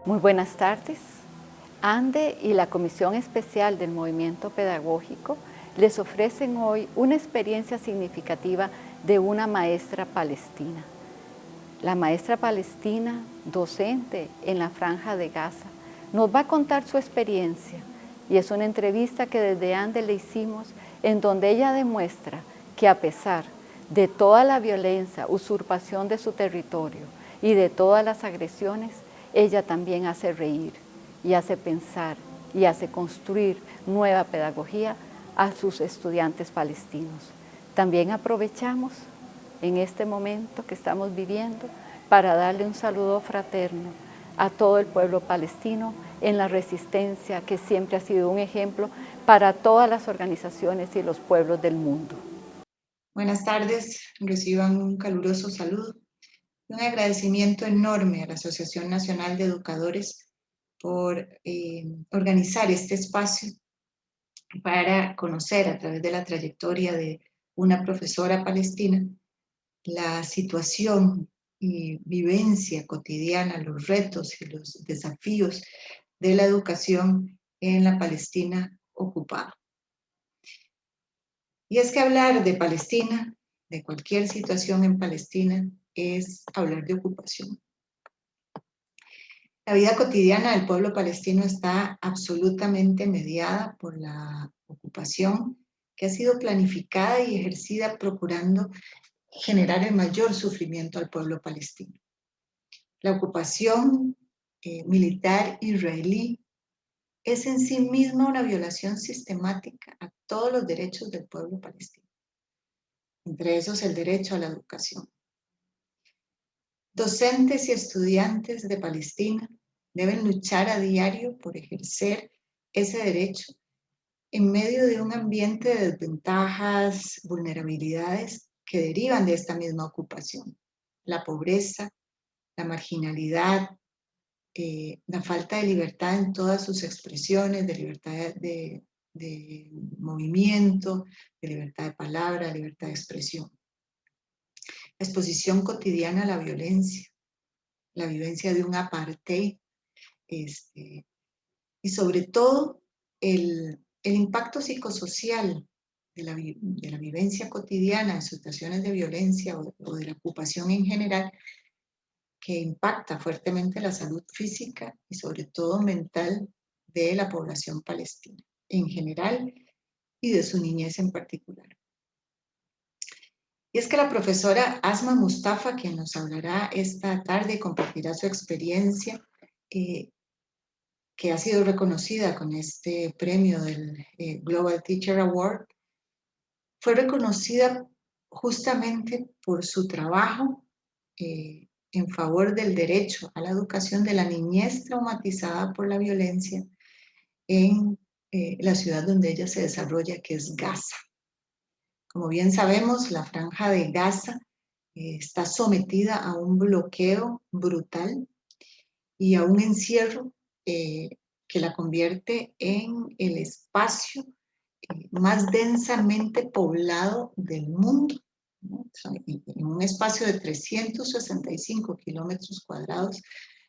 Muy buenas tardes. ANDE y la Comisión Especial del Movimiento Pedagógico les ofrecen hoy una experiencia significativa de una maestra palestina. La maestra palestina, docente en la franja de Gaza, nos va a contar su experiencia y es una entrevista que desde ANDE le hicimos en donde ella demuestra que a pesar de toda la violencia, usurpación de su territorio y de todas las agresiones, ella también hace reír y hace pensar y hace construir nueva pedagogía a sus estudiantes palestinos. También aprovechamos en este momento que estamos viviendo para darle un saludo fraterno a todo el pueblo palestino en la resistencia que siempre ha sido un ejemplo para todas las organizaciones y los pueblos del mundo. Buenas tardes, reciban un caluroso saludo y un agradecimiento enorme a la Asociación Nacional de Educadores por organizar este espacio para conocer a través de la trayectoria de una profesora palestina la situación y vivencia cotidiana, los retos y los desafíos de la educación en la Palestina ocupada. Y es que hablar de Palestina, de cualquier situación en Palestina, es hablar de ocupación. La vida cotidiana del pueblo palestino está absolutamente mediada por la ocupación que ha sido planificada y ejercida procurando generar el mayor sufrimiento al pueblo palestino. La ocupación militar israelí es en sí misma una violación sistemática a todos los derechos del pueblo palestino, entre esos el derecho a la educación. Docentes y estudiantes de Palestina deben luchar a diario por ejercer ese derecho en medio de un ambiente de desventajas, vulnerabilidades que derivan de esta misma ocupación. La pobreza, la marginalidad, la falta de libertad en todas sus expresiones, de libertad de movimiento, de libertad de palabra, de libertad de expresión. La exposición cotidiana a la vivencia de un apartheid, y sobre todo el impacto psicosocial de la vivencia cotidiana en situaciones de violencia o de la ocupación en general, que impacta fuertemente la salud física y sobre todo mental de la población palestina en general y de su niñez en particular. Y es que la profesora Asma Mustafa, quien nos hablará esta tarde y compartirá su experiencia, que ha sido reconocida con este premio del Global Teacher Award, fue reconocida justamente por su trabajo en favor del derecho a la educación de la niñez traumatizada por la violencia en la ciudad donde ella se desarrolla, que es Gaza. Como bien sabemos, la franja de Gaza está sometida a un bloqueo brutal y a un encierro que la convierte en el espacio más densamente poblado del mundo, ¿no? En un espacio de 365 kilómetros cuadrados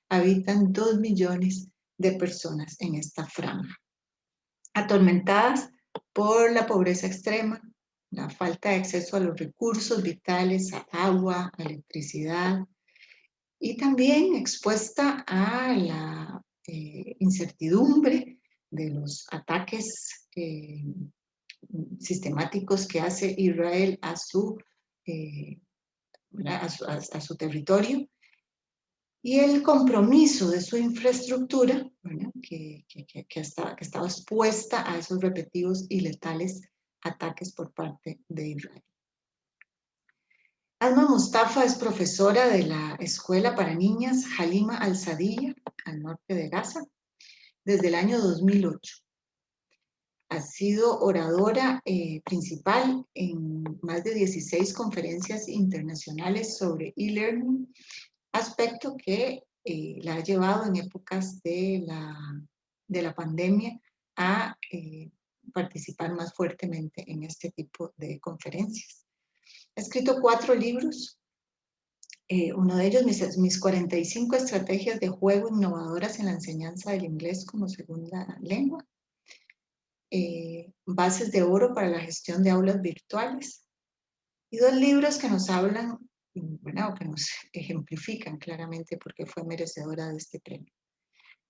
habitan 2 millones de personas en esta franja, atormentadas por la pobreza extrema, la falta de acceso a los recursos vitales, a agua, a electricidad, y también expuesta a la incertidumbre de los ataques sistemáticos que hace Israel a su territorio, y el compromiso de su infraestructura, que estaba expuesta a esos repetidos y letales ataques por parte de Israel. Asma Mustafa es profesora de la Escuela para Niñas Halima al-Sadiyya, al norte de Gaza, desde el año 2008. Ha sido oradora principal en más de 16 conferencias internacionales sobre e-learning, aspecto que la ha llevado en épocas de la pandemia a participar más fuertemente en este tipo de conferencias. Ha escrito 4 libros Uno de ellos, mis 45 estrategias de juego innovadoras en la enseñanza del inglés como segunda lengua. Bases de oro para la gestión de aulas virtuales. Y 2 libros que nos hablan, bueno, o que nos ejemplifican claramente por qué fue merecedora de este premio.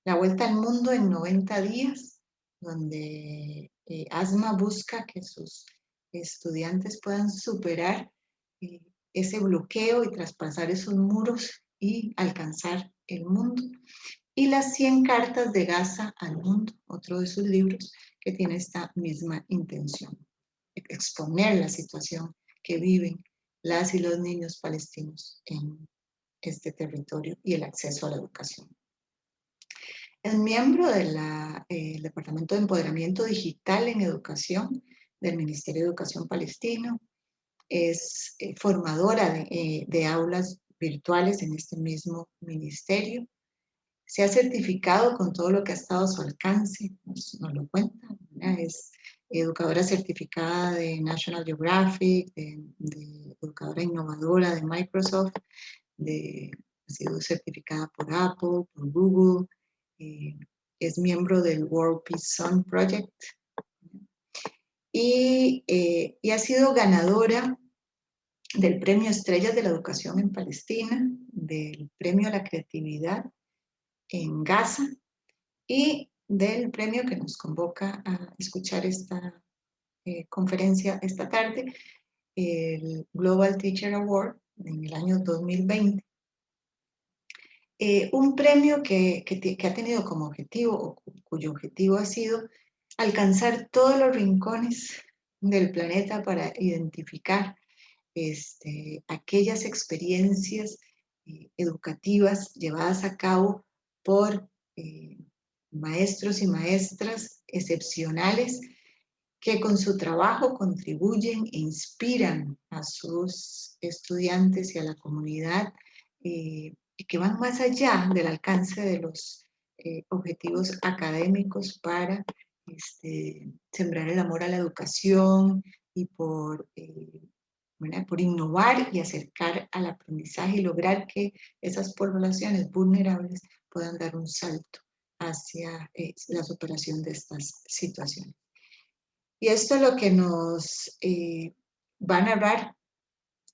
La vuelta al mundo en 90 días, donde Asma busca que sus estudiantes puedan superar ese bloqueo y traspasar esos muros y alcanzar el mundo. Y las 100 cartas de Gaza al mundo, otro de sus libros que tiene esta misma intención, exponer la situación que viven las y los niños palestinos en este territorio y el acceso a la educación. Es miembro del Departamento de Empoderamiento Digital en Educación del Ministerio de Educación palestino. Es formadora de aulas virtuales en este mismo ministerio. Se ha certificado con todo lo que ha estado a su alcance, nos lo cuenta, ¿verdad? Es educadora certificada de National Geographic, de educadora innovadora de Microsoft, ha sido certificada por Apple, por Google, es miembro del World Peace Zone Project y ha sido ganadora del Premio Estrellas de la Educación en Palestina, del Premio a la Creatividad en Gaza y del premio que nos convoca a escuchar esta conferencia esta tarde, el Global Teacher Award en el año 2020. Un premio que ha tenido como objetivo, o cuyo objetivo ha sido alcanzar todos los rincones del planeta para identificar aquellas experiencias educativas llevadas a cabo por maestros y maestras excepcionales que con su trabajo contribuyen e inspiran a sus estudiantes y a la comunidad y que van más allá del alcance de los objetivos académicos para sembrar el amor a la educación y por innovar y acercar al aprendizaje y lograr que esas poblaciones vulnerables puedan dar un salto hacia la superación de estas situaciones. Y esto es lo que nos va a narrar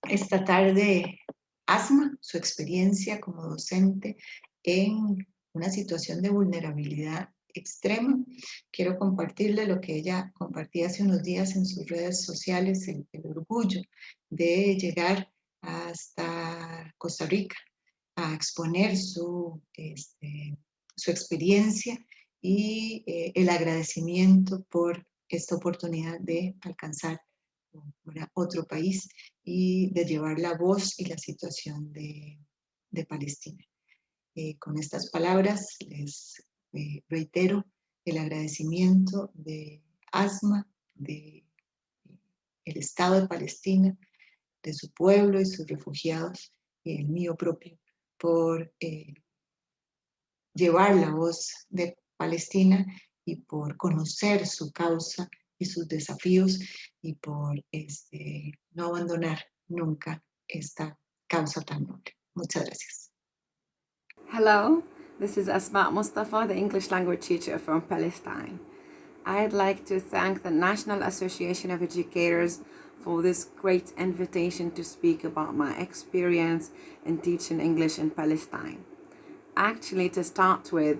esta tarde Asma, su experiencia como docente en una situación de vulnerabilidad extrema. Quiero compartirle lo que ella compartía hace unos días en sus redes sociales, el orgullo de llegar hasta Costa Rica a exponer su experiencia y el agradecimiento por esta oportunidad de alcanzar otro país y de llevar la voz y la situación de Palestina. Con estas palabras les reitero el agradecimiento de Asma, de el Estado de Palestina, de su pueblo y sus refugiados, y el mío propio, por llevar la voz de Palestina y por conocer su causa y sus desafíos y por no abandonar nunca esta causa tan noble. Muchas gracias. Hello, this is Asma Mustafa, the English language teacher from Palestine. I'd like to thank the National Association of Educators for this great invitation to speak about my experience in teaching English in Palestine. Actually, to start with,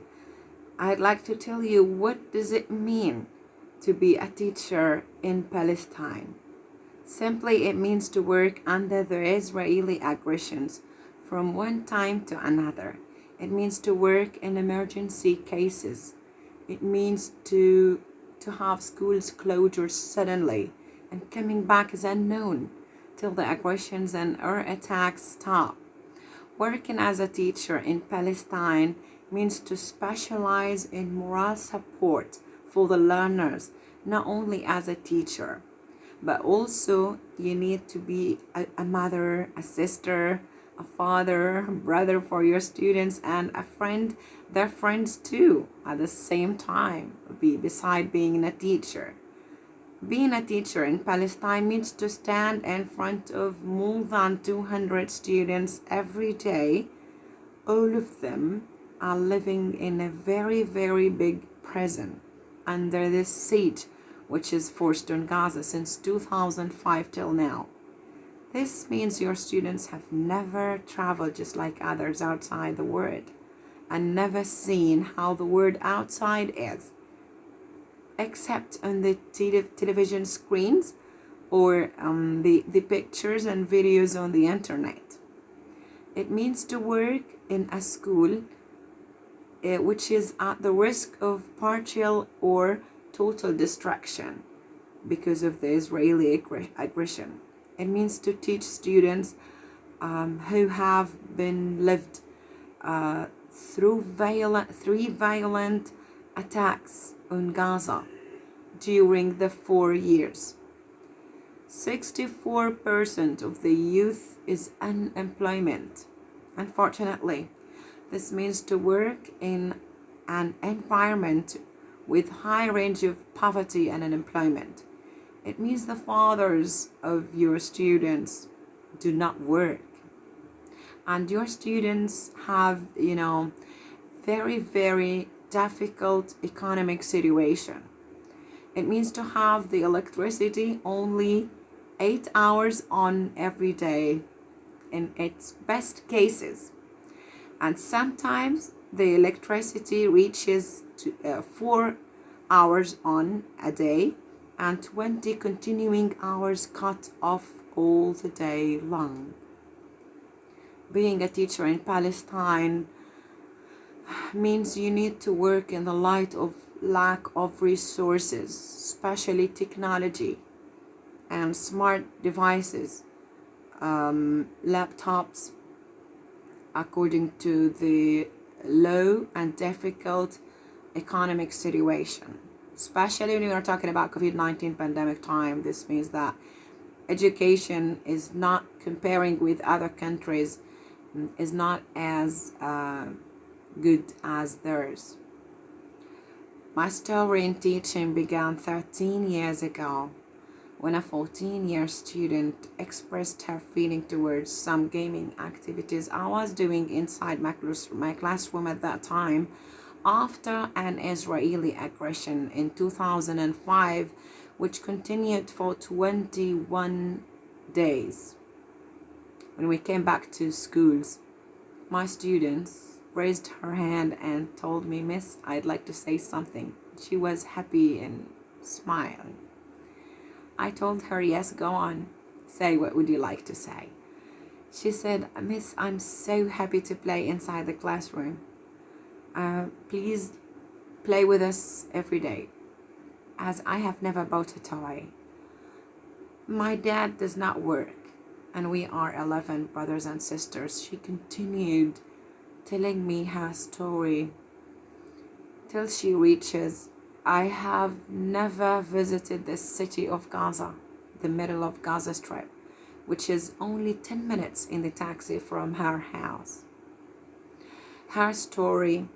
I'd like to tell you what does it mean to be a teacher in Palestine. Simply, it means to work under the Israeli aggressions from one time to another. It means to work in emergency cases. It means to have schools closures suddenly and coming back is unknown till the aggressions and air attacks stop. Working as a teacher in Palestine means to specialize in moral support for the learners, not only as a teacher, but also you need to be a mother, a sister, a father, a brother for your students, and a friend, their friends too, at the same time, beside being a teacher. Being a teacher in Palestine means to stand in front of more than 200 students every day. All of them are living in a very, very big prison under this siege, which is forced on Gaza since 2005 till now. This means your students have never traveled just like others outside the world and never seen how the world outside is, except on the television screens or the pictures and videos on the internet. It means to work in a school which is at the risk of partial or total destruction because of the Israeli aggression. It means to teach students who have been lived through three violent attacks on Gaza during the 4 years. 64% of the youth is unemployment. Unfortunately, this means to work in an environment with high range of poverty and unemployment. It means the fathers of your students do not work. And your students have, very, very difficult economic situation. It means to have the electricity only 8 hours on every day in its best cases. And sometimes the electricity reaches to 4 hours on a day and 20 continuing hours cut off all the day long. Being a teacher in Palestine means you need to work in the light of lack of resources, especially technology and smart devices, laptops, according to the low and difficult economic situation. Especially when we are talking about COVID-19 pandemic time, this means that education is not comparing with other countries, is not as good as theirs. My story in teaching began 13 years ago when a 14-year student expressed her feeling towards some gaming activities I was doing inside my classroom at that time after an Israeli aggression in 2005, which continued for 21 days. When we came back to schools, my students raised her hand and told me, "Miss, I'd like to say something." She was happy and smiling. I told her, "Yes, go on. Say, what would you like to say?" She said, "Miss, I'm so happy to play inside the classroom. Please play with us every day, as I have never bought a toy. My dad does not work, and we are 11 brothers and sisters." She continued telling me her story till she reaches, "I have never visited the city of Gaza, the middle of Gaza Strip, which is only 10 minutes in the taxi from her house." Her story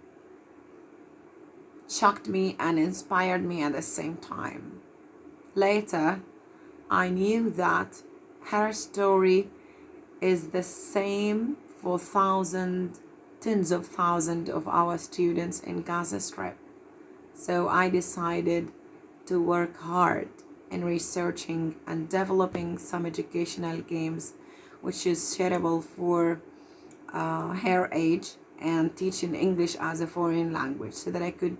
shocked me and inspired me at the same time. Later, I knew that her story is the same for tens of thousands of our students in Gaza Strip. So I decided to work hard in researching and developing some educational games which is suitable for her age and teaching English as a foreign language so that I could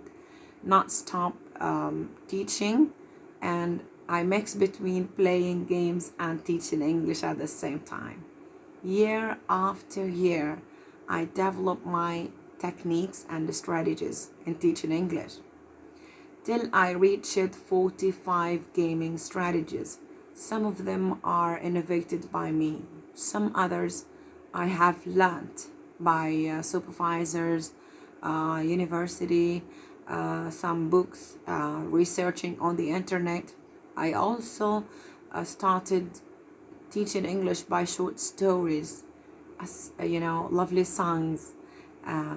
not stop teaching, and I mix between playing games and teaching English at the same time. Year after year, I developed my techniques and strategies in teaching English till I reached 45 gaming strategies. Some of them are innovated by me. Some others I have learned by supervisors, university, some books, researching on the internet. I also started teaching English by short stories, lovely songs,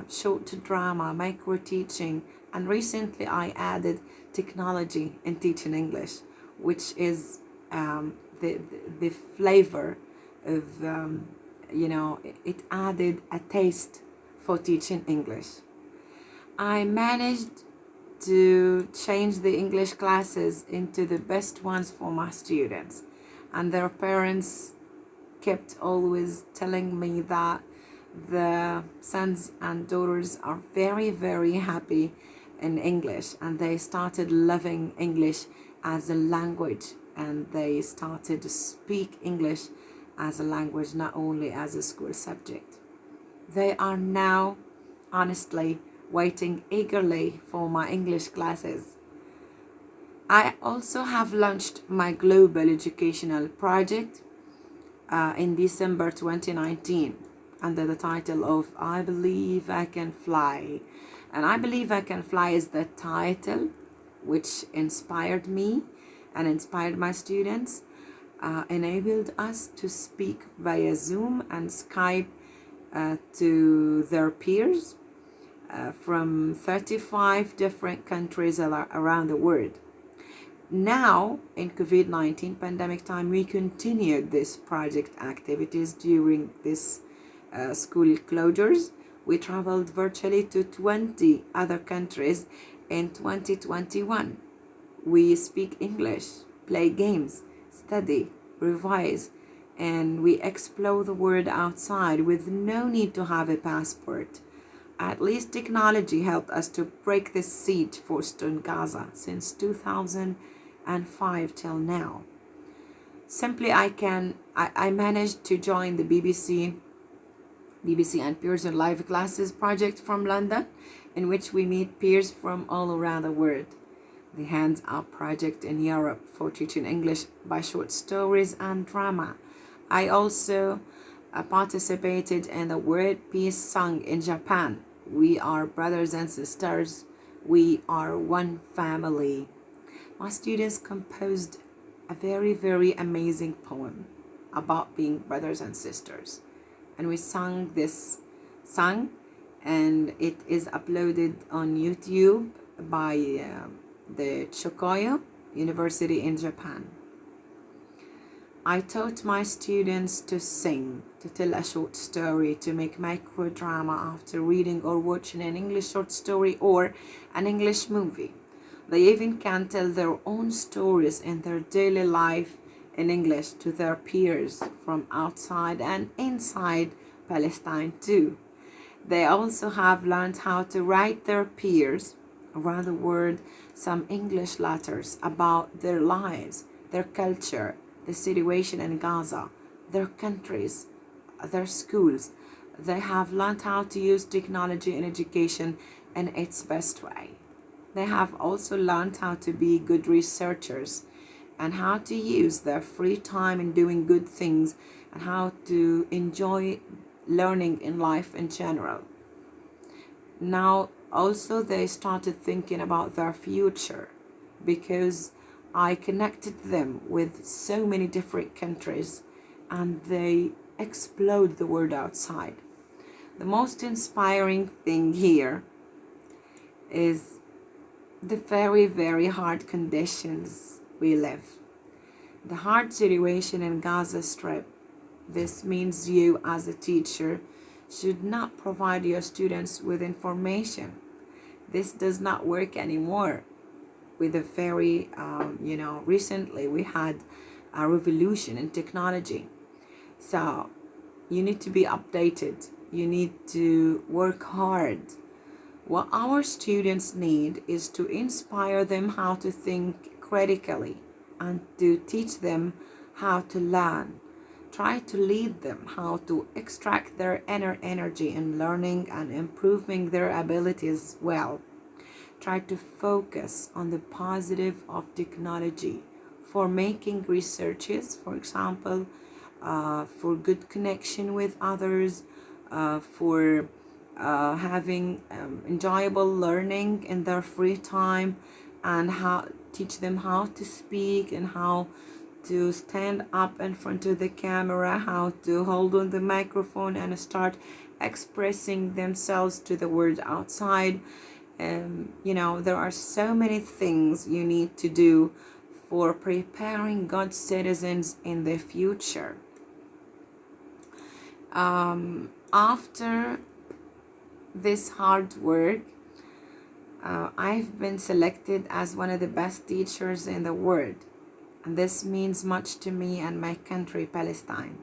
short drama, micro teaching, and recently I added technology in teaching English, which is the flavor of, it added a taste for teaching English. I managed to change the English classes into the best ones for my students, and their parents kept always telling me that the sons and daughters are very, very happy in English, and they started loving English as a language, and they started to speak English as a language, not only as a school subject. They are now honestly waiting eagerly for my English classes. I also have launched my global educational project in December 2019 under the title of I Believe I Can Fly. And I Believe I Can Fly is the title which inspired me and inspired my students, enabled us to speak via Zoom and Skype to their peers from 35 different countries around the world. Now, in COVID-19 pandemic time, we continued this project activities during this school closures. We traveled virtually to 20 other countries in 2021. We speak English, play games, study, revise, and we explore the world outside with no need to have a passport. At least technology helped us to break the siege forced on Gaza since 2005 till now. Simply, I managed to join the BBC and Peers on Live Classes project from London, in which we meet peers from all around the world. The Hands Up project in Europe for teaching English by short stories and drama. I also participated in the World Peace Song in Japan. We are brothers and sisters. We are one family. My students composed a very, very amazing poem about being brothers and sisters. And we sang this song, and it is uploaded on YouTube by the Chokoyo University in Japan. I taught my students to sing, to tell a short story, to make micro drama after reading or watching an English short story or an English movie. They even can tell their own stories in their daily life in English to their peers from outside and inside Palestine too. They also have learned how to write their peers around the world some English letters about their lives, their culture, the situation in Gaza, their countries, their schools. They have learned how to use technology in education in its best way. They have also learned how to be good researchers and how to use their free time in doing good things and how to enjoy learning in life in general. Now, also they started thinking about their future because I connected them with so many different countries and they explode the world outside. The most inspiring thing here is the very, very hard conditions we live. The hard situation in Gaza Strip. This means you as a teacher should not provide your students with information. This does not work anymore. With a very, recently we had a revolution in technology. So you need to be updated. You need to work hard. What our students need is to inspire them how to think critically and to teach them how to learn. Try to lead them how to extract their inner energy in learning and improving their abilities well. Try to focus on the positive of technology for making researches, for example, for good connection with others, for having enjoyable learning in their free time, and how teach them how to speak and how to stand up in front of the camera, how to hold on the microphone and start expressing themselves to the world outside. There are so many things you need to do for preparing God's citizens in the future. After this hard work, I've been selected as one of the best teachers in the world, and this means much to me and my country, Palestine.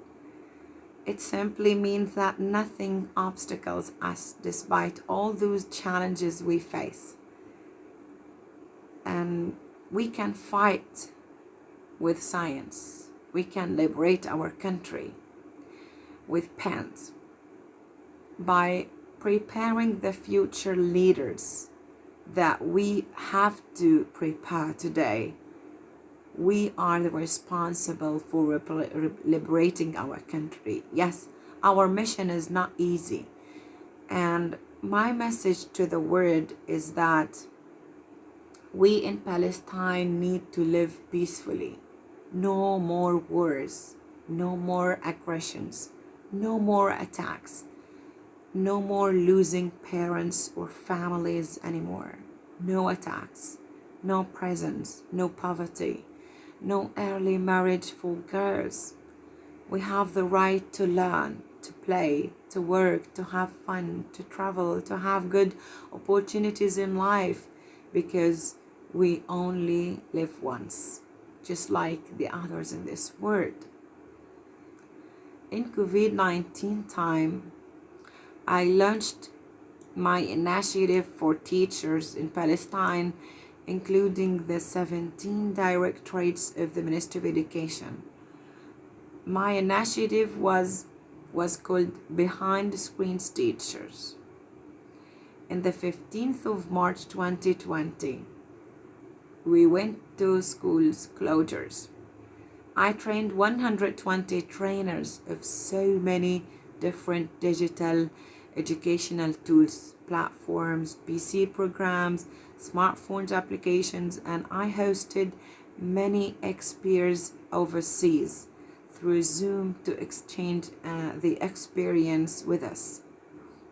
It simply means that nothing obstacles us despite all those challenges we face. And we can fight with science. We can liberate our country with pens by preparing the future leaders that we have to prepare today. We are the responsible for liberating our country. Yes, our mission is not easy. And my message to the world is that we in Palestine need to live peacefully. No more wars, no more aggressions, no more attacks, no more losing parents or families anymore. No attacks, no prisons, no poverty, no early marriage for girls. We have the right to learn, to play, to work, to have fun, to travel, to have good opportunities in life, because we only live once, just like the others in this world. In COVID-19 time, I launched my initiative for teachers in Palestine, including the 17 directorates of the Ministry of Education. My initiative was called Behind the Screens Teachers. In the 15th of March 2020, we went to schools closures. I trained 120 trainers of so many different digital educational tools, platforms, PC programs, smartphones applications, and I hosted many ex-peers overseas through Zoom to exchange the experience with us.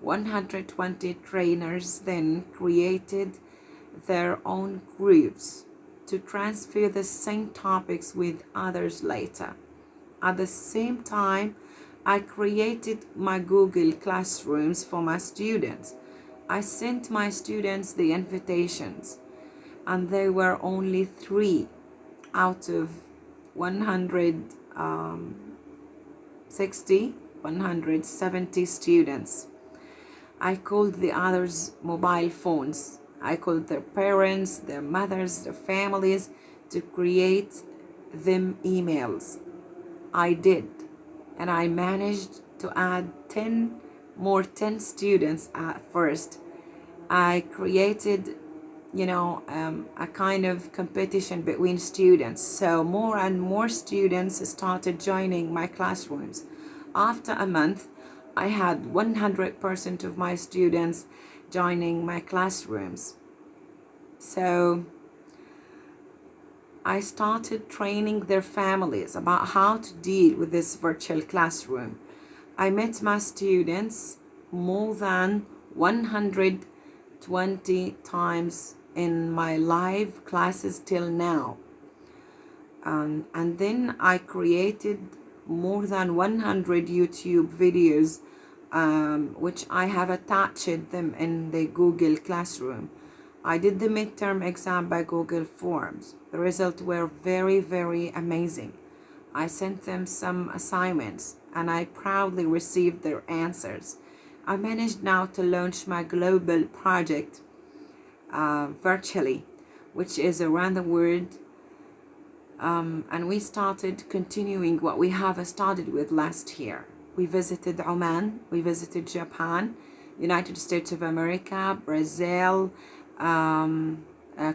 120 trainers then created their own groups to transfer the same topics with others later. At the same time, I created my Google Classrooms for my students. I sent my students the invitations, and there were only 3 out of 170 students. I called the others mobile phones. I called their parents, their mothers, their families to create them emails. I did, and I managed to add 10 students at first. I created, a kind of competition between students. So more and more students started joining my classrooms. After a month, I had 100% of my students joining my classrooms. So I started training their families about how to deal with this virtual classroom. I met my students more than 120 times in my live classes till now. And then I created more than 100 YouTube videos, which I have attached them in the Google Classroom. I did the midterm exam by Google Forms. The results were very, very amazing. I sent them some assignments and I proudly received their answers. I managed now to launch my global project virtually, which is around the world. And we started continuing what we have started with last year. We visited Oman, we visited Japan, United States of America, Brazil,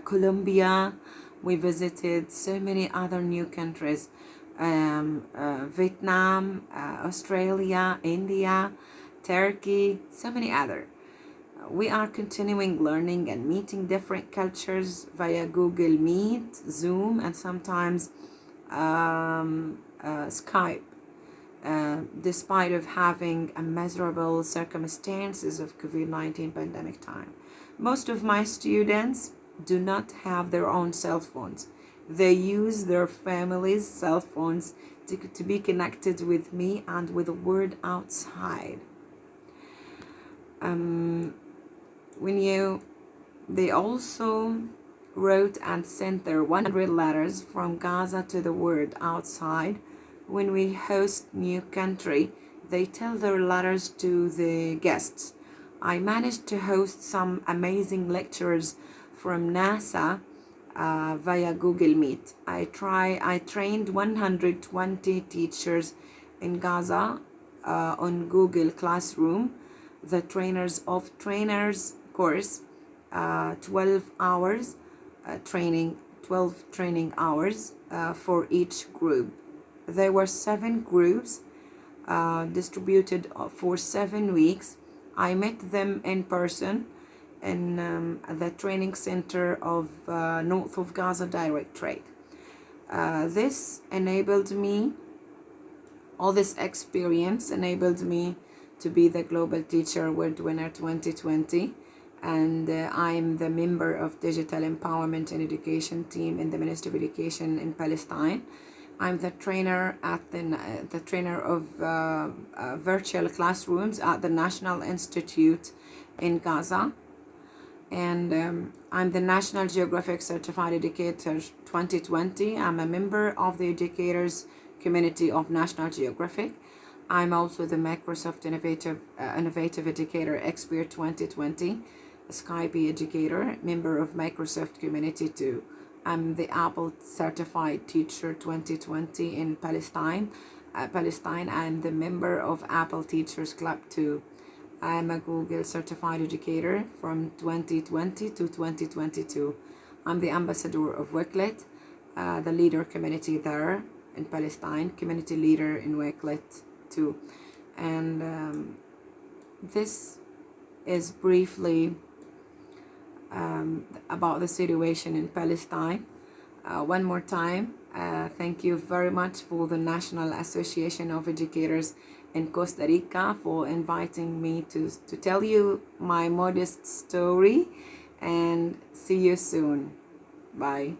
Colombia. We visited so many other new countries, Vietnam, Australia, India, Turkey, so many other. We are continuing learning and meeting different cultures via Google Meet, Zoom, and sometimes Skype, despite of having a miserable circumstances of COVID-19 pandemic time. Most of my students do not have their own cell phones, They use their families' cell phones to be connected with me and with the world outside. They also wrote and sent their 100 letters from Gaza to the world outside. When we host new country, they tell their letters to the guests. I managed to host some amazing lectures from NASA via Google Meet. I trained 120 teachers in Gaza on Google Classroom, the trainers of trainers course, 12 hours training, 12 training hours for each group. There were 7 groups distributed for 7 weeks. I met them in person in the training center of North of Gaza Directorate. This experience enabled me to be the Global Teacher Award winner 2020, and I'm the member of Digital Empowerment and Education team in the Ministry of Education in Palestine. I'm the trainer of virtual classrooms at the National Institute in Gaza, and I'm the National Geographic Certified Educator 2020. I'm a member of the educators community of National Geographic. I'm also the Microsoft Innovative Educator Expert 2020, a Skype educator, member of Microsoft Community too. I'm the Apple Certified Teacher 2020 in Palestine. I'm the member of Apple Teachers Club too. I'm a Google Certified Educator from 2020 to 2022. I'm the Ambassador of Wicklet, the leader community there in Palestine, community leader in Wicklet too. And this is briefly about the situation in Palestine. One more time, thank you very much for the National Association of Educators in Costa Rica for inviting me to tell you my modest story, and see you soon. Bye.